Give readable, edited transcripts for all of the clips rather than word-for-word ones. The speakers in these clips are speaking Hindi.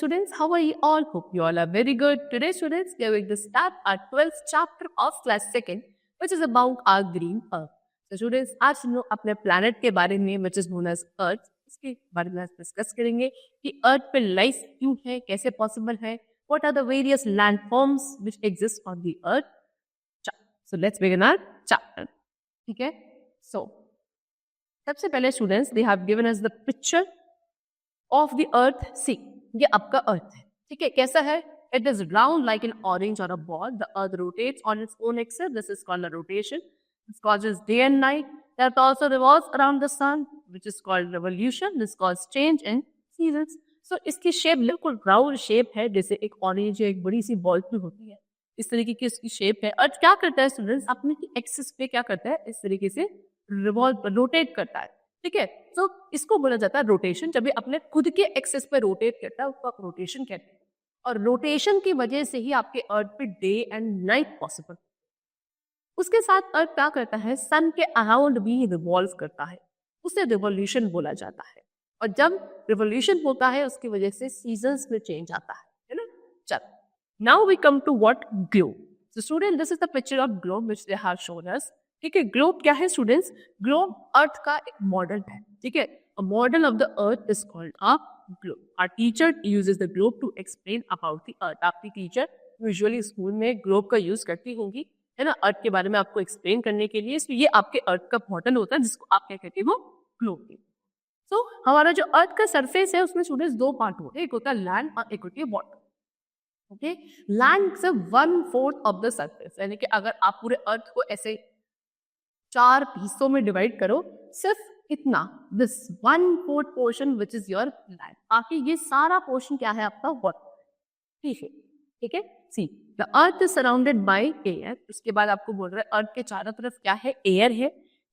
students, how are you all? Hope you all are very good. Today students, we are going to start our 12th chapter of class 2nd, which is about our green earth. So students, आज हम लोग अपने planet के बारे में, which is known as earth, इसके बारे में डिस्कस करेंगे कि अर्थ पे लाइफ क्यों है, कैसे पॉसिबल है, what are the various landforms which exist on the earth. So let's begin our chapter. ठीक है? So सबसे पहले students, they have given us the picture of the earth. See, ये आपका अर्थ है, ठीक है? कैसा है? It is round like an orange or a ball. The earth rotates on its own axis. This is called a rotation. This causes day and night. The earth also revolves around the sun, which is called revolution. This causes change in seasons. So इसकी शेप बिल्कुल राउंड शेप है, जैसे एक ऑरेंज या एक बड़ी सी बॉल में होती है, इस तरीके की इसकी शेप है. अर्थ क्या करता है स्टूडेंट्स? अपने एक्सिस पे क्या करता है? इस तरीके से रिवॉल्व रोटेट करता है, ठीक है? तो इसको बोला जाता है रोटेशन. जब ये अपने खुद के एक्सिस पे रोटेट करता है उसको आप रोटेशन कहते हैं. और रोटेशन की वजह से ही आपके अर्थ पे डे एंड नाइट पॉसिबल. उसके साथ अर्थ क्या करता है? सन के अराउंड भी रिवॉल्व करता है, उसे रिवोल्यूशन बोला जाता है. और जब रिवोल्यूशन होता है उसकी वजह से सीजन्स में चेंज आता है ना? चलो, now we come to what? Globe. So student, this is the picture of globe which they have shown us. ठीक है? ग्लोब क्या है स्टूडेंट्स? ग्लोब अर्थ का एक मॉडल है, ठीक है? A model of the earth is called a globe. Our teacher uses the globe to explain about the earth. आपकी टीचर यूजुअली स्कूल में ग्लोब का यूज करती होंगी, है ना, अर्थ के बारे में आपको एक्सप्लेन करने के लिए. तो ये आपके अर्थ का मॉडल होता है जिसको आप क्या कहते हो? ग्लोब. तो हमारा जो अर्थ का सरफेस है उसमें स्टूडेंट्स दो पार्ट होते हैं, एक होता है लैंड और एक होती है वाटर. ओके, लैंड से 1/4 ऑफ द सरफेस, यानी कि अगर आप पूरे अर्थ को ऐसे 4 हिस्सों में डिवाइड करो, सिर्फ इतना, this 1/4 portion which is your land. बाकी ये सारा पोर्शन क्या है? आपका वाटर. ठीक है, ठीक है. See, the earth is surrounded by air. उसके बाद आपको बोल रहा है अर्थ के चारों तरफ क्या है? एयर है,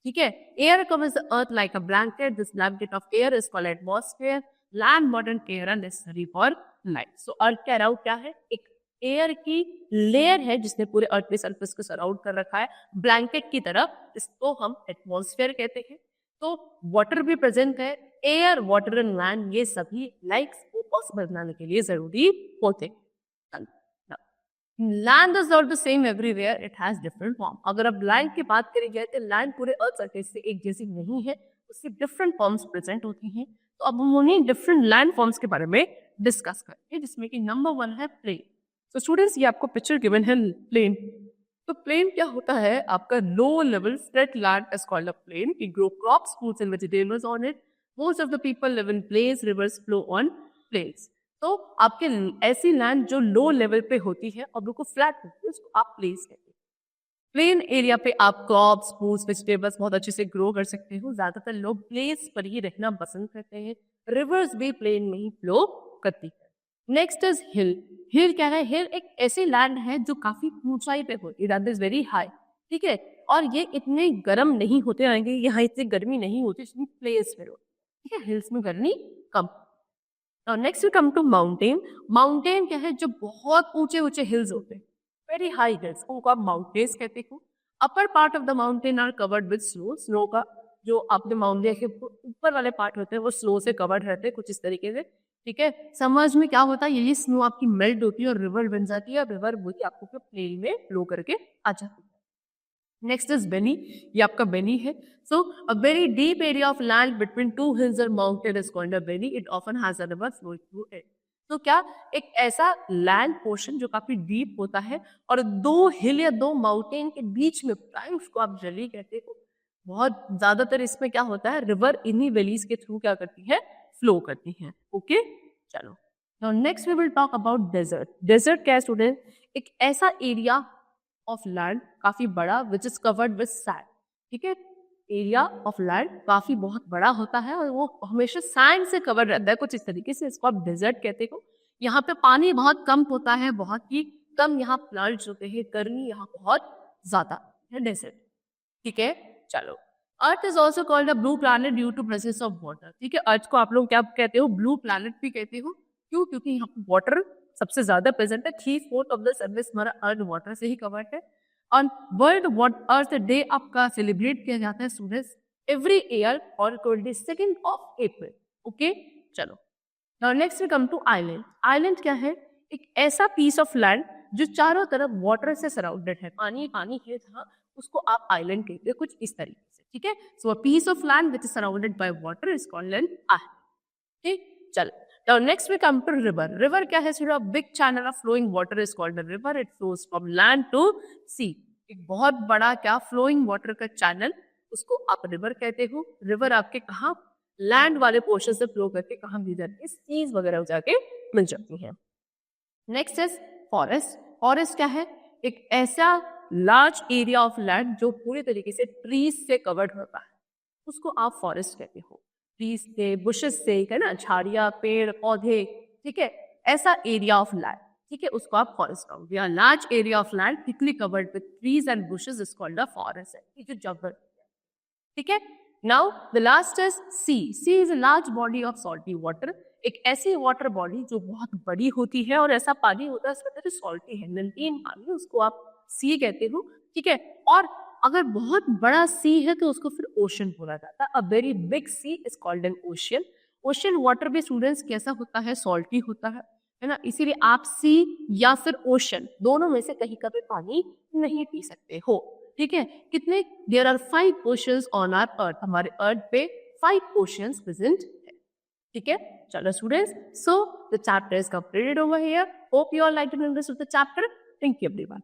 ठीक है? Air covers the earth like a blanket. This blanket of air is called atmosphere. Land, water and air are necessary for life. So earth के अराउंड क्या है? एक एयर की लेयर है जिसने पूरे अर्थ के सरफेस को सराउंड कर रखा है ब्लैंकेट की तरफ. इसको हम एटमॉस्फेयर कहते हैं. तो वाटर भी प्रेजेंट है. एयर, वाटर एंड लैंड, ये सभी लाइफ को पॉसिबल बनाने के लिए जरूरी होते हैं. Land is not the same everywhere, it has different form. अगर आप लैंड की बात करी जाए तो लैंड पूरे अर्थ सरफेस से एक जैसी नहीं है, उसकी डिफरेंट फॉर्म्स प्रेजेंट होती हैं. तो अब हम उन्हीं डिफरेंट लैंड फॉर्म्स के बारे में डिस्कस करेंगे, जिसमें कि नंबर 1 है प्लेन. तो स्टूडेंट्स, ये आपको पिक्चर गिवन है प्लेन. तो प्लेन क्या होता है? आपका low level flat land is called a plain. We grow crops, fruits and vegetables on it. Most of the people live in plains. Rivers flow on plains. तो आपके ऐसी लैंड जो लो लेवल पे होती है और बिल्कुल फ्लैट होती है, उसको आप प्लेन्स कहते हैं. प्लेन एरिया पे आप क्रॉप्स, फ्रूट्स, वेजिटेबल्स बहुत अच्छे से ग्रो कर सकते हो. ज्यादातर लोग प्लेन्स पर ही रहना पसंद करते हैं. रिवर्स भी प्लेन में ही फ्लो करती है. नेक्स्ट इज हिल. हिल क्या है? हिल एक ऐसी लैंड है जो काफी ऊंचाई पे होती है, दैट इज वेरी हाई, ठीक है? और ये इतने गर्म नहीं होते आएंगे, यहाँ इतनी गर्मी नहीं होती जितनी प्लेस पे होती, ठीक है? हिल्स में गर्मी कम. Next we come to mountain. Mountain क्या है? जो बहुत ऊंचे ऊंचे हिल्स होते हैं, वेरी हाई हिल्स, उनको आप माउंटेन्स कहते हो. Upper part of the mountain are covered with snow. Snow का जो आपने माउंटेन के ऊपर वाले पार्ट होते हैं वो स्नो से कवर्ड रहते हैं कुछ इस तरीके से, ठीक है? समर्स में क्या होता है? ये स्नो आपकी मेल्ट होती है और रिवर बन जाती है, और रिवर वही आपको प्लेन में फ्लो करके आ जाती है. नेक्स्ट इज बेनी. ये आपका बेनी है. So a very deep area of land between 2 hills और माउंटेन इज कॉल्ड अ बेनी. It often has a river flowing through it. तो क्या? एक ऐसा लैंड पोर्शन जो काफी डीप होता है और 2 हिल या 2 माउंटेन के बीच में होता है, उसको आप वैली कहते हो. बहुत ज्यादातर इसमें क्या होता है? रिवर इन्हीं वैलीज के थ्रू क्या करती है? फ्लो करती है. ओके, चलो. Now next we will talk about desert. Desert क्या है स्टूडेंट? एक ऐसा एरिया ऑफ लैंड काफी बड़ा which is covered with sand, ठीक है? एरिया ऑफ लैंड काफी बहुत बड़ा होता है और वो हमेशा सैंड से कवर रहता है कुछ इस तरीके से, इसको आप डेजर्ट कहते हो. यहाँ पे पानी बहुत कम होता है, बहुत ही कम यहाँ प्लांट्स होते हैं, गर्मी यहाँ बहुत ज्यादा है. डेजर्ट, ठीक है? चलो. Earth is also called a blue planet due to presence of water. ठीक है, अर्थ को आप लोग क्या कहते हो? ब्लू प्लैनेट भी कहते हो. क्यों? क्योंकि यहाँ पे वाटर सबसे ज्यादा प्रेजेंट है. 3/4 ऑफ द सर्फेस हमारा अर्थ वाटर से ही कवर्ड है. ऑन वर्ल्ड अर्थ डे आपका सेलिब्रेट किया जाता है स्टूडेंट्स एवरी ईयर और 22 ऑफ अप्रैल. ओके, चलो. Now next we come to island. Island क्या है? एक ऐसा पीस ऑफ लैंड जो चारों तरफ वाटर से सराउंडेड है, पानी पानी है जहाँ, उसको आप आइलैंड कहते हैं, कुछ इस तरीके से. ठीक है, so a piece of land which is surrounded by water is called an island. ठीक, चल. Now next we come to river. River क्या है? सिर्फ a big channel of flowing water is called a river. It flows from land to sea. एक बहुत बड़ा क्या flowing water का channel, उसको आप river कहते हो. river आपके कहाँ लैंड वाले पोर्शन से फ्लो करके कहाँ भी जाती है, सीज वगैरह जाके मिल जाती है. Next is forest. फॉरेस्ट क्या है? एक ऐसा लार्ज एरिया ऑफ लैंड जो पूरी तरीके से ट्रीज से कवर्ड होता है, उसको आप फॉरेस्ट कहते हो. ट्रीज से, बुशेस से, है ना, झाड़ियाँ, पेड़ पौधे, ठीक है, ऐसा एरिया ऑफ लैंड, ठीक है, उसको आप फॉरेस्ट कहोगे. या large area of land thickly covered with trees and bushes is called a forest. है ये जो जंगल, ठीक है. Now the last is sea. Sea is a large body of salty water. एक ऐसी वाटर बॉडी जो बहुत बड़ी होती है और ऐसा पानी होता है उसका जो सॉल्टी है, नमकीन पानी, उसको आप सी कहते हो. ठीक है, और अगर बहुत बड़ा सी है तो उसको फिर ओशन बोला जाता है. A very big sea is called an ocean. Ocean water भी स्टूडेंट्स कैसा होता है? सॉल्टी होता है ना. इसीलिए आप सी या फिर ओशन दोनों में से कहीं का भी पानी नहीं पी सकते हो. ठीक है, कितने? There are 5 oceans on our earth. हमारे अर्थ पे 5 ओशंस प्रेजेंट है. ठीक है, चलो students, so the chapter is completed over here. Hope you all like the the chapter. Thank you everyone.